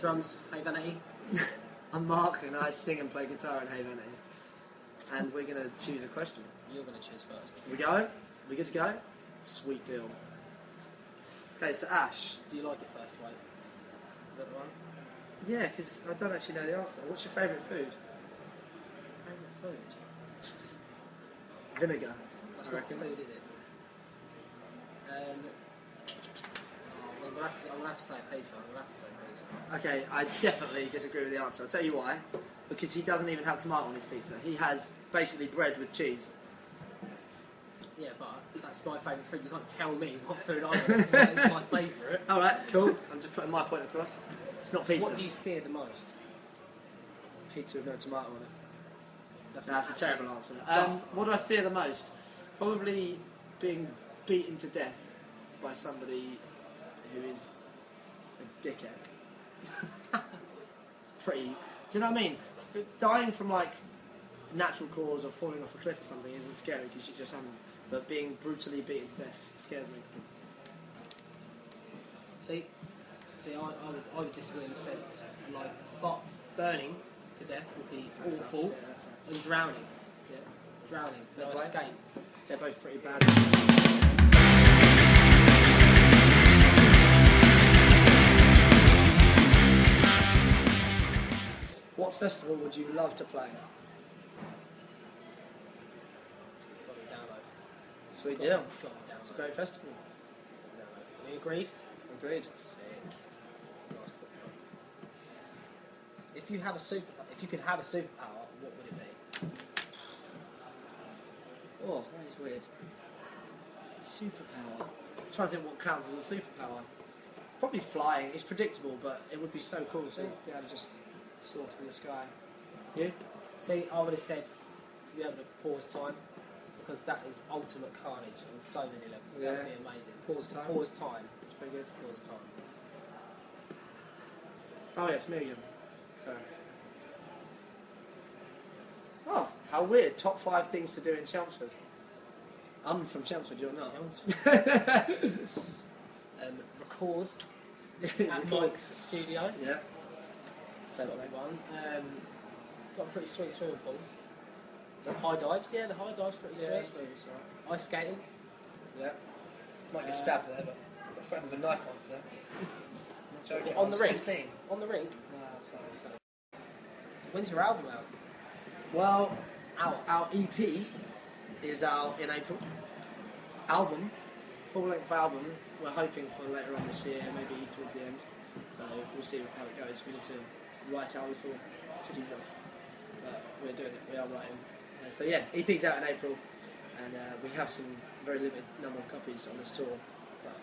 drums, Hey Vanity. I'm Mark and I sing and play guitar in Hey Vanity. And we're going to choose a question. You're going to choose first. We go? We good to go? Sweet deal. Okay, so Ash. Do you like it first, Wait? Is that the one? Yeah, because I don't actually know the answer. What's your favourite food? Favourite food? Vinegar. That's I not reckon. food, is it? I'm going to have to say pizza. Okay, I definitely disagree with the answer. I'll tell you why. Because he doesn't even have tomato on his pizza. He has basically bread with cheese. Yeah, but that's my favourite food. You can't tell me what food I want. That is my favourite. Alright, cool. I'm just putting my point across. It's not pizza. What do you fear the most? Pizza with no tomato on it. That's a terrible answer. What do I fear the most? Probably being beaten to death by somebody who is a dickhead. It's pretty... Do you know what I mean? Dying from like natural cause or falling off a cliff or something isn't scary because you just haven't. But being brutally beaten to death scares me. See, I would disagree in a sense. Like, burning to death would be awful, and drowning. Yeah. Drowning, no escape. They're both pretty bad. What festival would you love to play? It's got to be download. Sweet deal. Got to be It's a great festival. download. We agreed? Agreed. Sick. If you could have a superpower, what would it be? Oh, that is weird. Superpower. I'm trying to think what counts as a superpower. Probably flying. It's predictable, but it would be so cool to be able to just soar through the sky. You? See, I would have said to be able to pause time, because that is ultimate carnage on so many levels. Yeah. That would be amazing. Pause time. Pause time. It's pretty good. Pause time. Oh yes, me again. So. Oh, how weird. Top 5 things to do in Chelmsford. I'm from Chelmsford, you're not. Record at Mike's studio. Yeah. That's got to be one. Got a pretty sweet swimming pool. High dives, yeah, the high dive's pretty sweet. Ice skating. Yeah. Might get stabbed there, but I got a friend with a knife once there. Not joking. On the ring? 15. On the ring? No, sorry. When's your album out? Well, our EP is out in April. Album, full-length album, we're hoping for later on this year, maybe towards the end. So we'll see how it goes. We need to write our little titties off. But we're doing it, we are writing. So yeah, EP's out in April, and we have some very limited number of copies on this tour. But,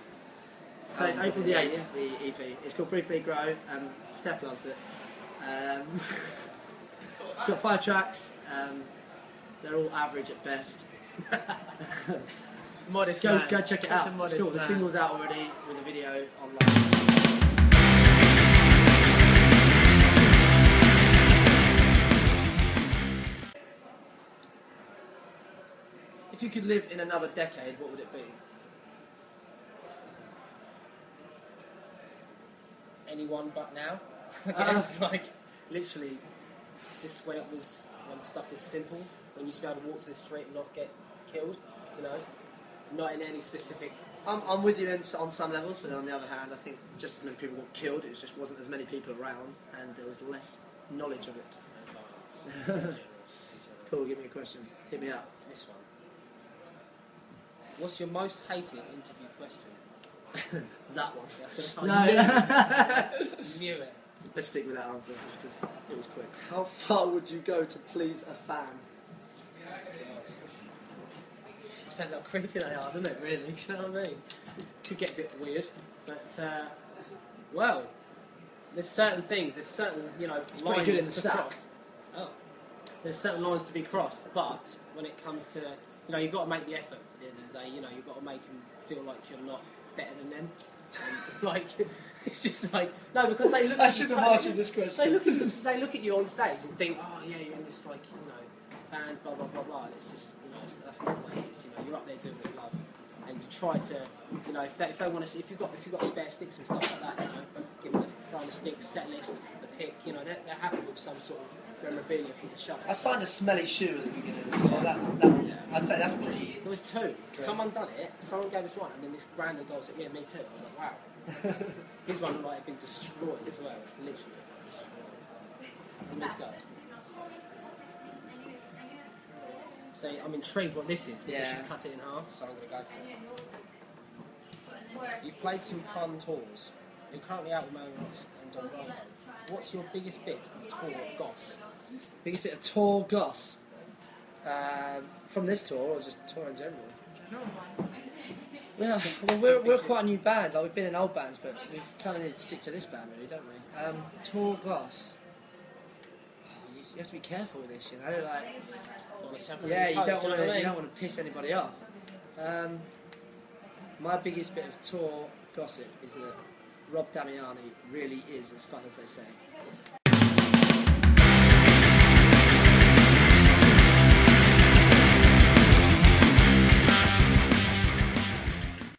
so it's April the 8th, the EP. It's called Briefly Grow, and Steph loves it. It's got 5 tracks, they're all average at best. Modest Go man. check it Such out. a modest It's cool. The man. single's out already with a video online. If you could live in another decade, what would it be? Anyone but now. I guess, like, literally, just when stuff was simple, when you used to be able to walk to the street and not get killed, you know, not in any specific. I'm with you on some levels, but then on the other hand, I think just as many people got killed, it just wasn't as many people around, and there was less knowledge of it. Cool, give me a question. Hit me up. This one. What's your most hated interview question? That one. That's No. I knew it. Let's stick with that answer, just because it was quick. How far would you go to please a fan? Depends how creepy they are, doesn't it, really? You know what I mean? Could get a bit weird, but, well, there's certain things, there's certain, It's lines pretty good in the to sack. cross. Oh. There's certain lines to be crossed, but when it comes to, you've got to make the effort at the end of the day, you've got to make them feel like you're not better than them. And, like, it's just like, no, because they look I at should you, have asked you this question. they look at you on stage and think, oh yeah, you're in this, band, blah, blah, blah, blah, and it's just, that's not what it is, you're up there doing what you love, and you try to, if they want to see, if you've got spare sticks and stuff like that, give them throwing a stick, set list, the pick. You know, they're happy with some sort of memorabilia from the show. I signed a smelly shoe at the beginning as well. That I'd say that's pretty. There was two. Someone done it. Someone gave us one, and then this random guy said, "Yeah, me too." I was like, "Wow." His one like had been destroyed as well, literally destroyed. It's a mixed up. So I'm intrigued what this is because she's cut it in half, so I'm going to go for it. You've played some fun tours. You're currently out with Mary Ross and Don Bravo. What's your biggest bit of tour goss? Biggest bit of tour goss from this tour or just tour in general? Yeah, well, we're quite a new band. Like we've been in old bands, but we kind of need to stick to this band, really, don't we? Tour goss. You have to be careful with this, you know. Like, you don't want to piss anybody off. My biggest bit of tour gossip is that Rob Damiani really is as fun as they say.